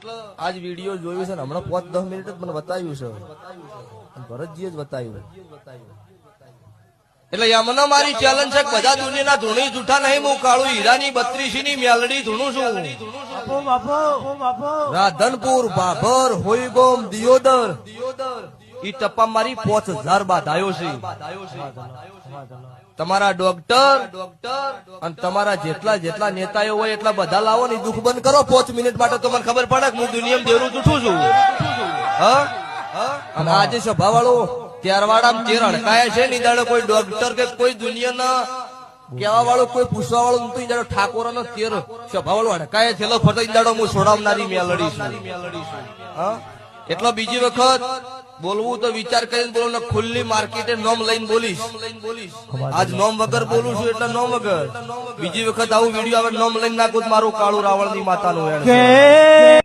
આજ વિડીયો જોયું છે ને હમણાં 5-10 મિનિટ જ મને બતાવ્યું છે ભરતજીએ જ બતાવ્યું એટલે યમનો મારી ચેલેન્જ છે બધા દુનિયાના ધૂણી જૂઠા નહીં હું કાળું હીરાની 32 ની મેલડી ધૂણું છું રાધનપુર ભાભર હોઈગોમ દિયોદર ઈ ટપ્પા મારી 5000 બાધાયો છે તમારા ડોક્ટર અને તમારા જેટલા નેતાઓ હોય એટલા બધા લાવો ને દુઃખ બંધ કરો 5 મિનિટ માટે તો મને ખબર પડે કે હું દુનિયામાં દેરું જૂઠું છું અને આજે સભા વાળો ત્યારવાડા તેર અડકાયા છે ની દાડો કોઈ ડોક્ટર કે કોઈ દુનિયાના કેવા વાળો કોઈ પૂછવા વાળો તો દાડો ઠાકોરના તેર સભા વાળો અડકાયા છેલ્લો ફટો દાડો હું છોડાવનારી મેલડી છું એટલો બીજી વખત બોલવું તો વિચાર કરીને બોલો ને ખુલ્લી માર્કેટે નોમ લઈને બોલીશ આજ નોમ વગર બોલું છું એટલે નોમ વગર બીજી વખત આવું વિડીયો આવે નોમ લઈને નાખું મારું કાળું રાવણ ની માતાનું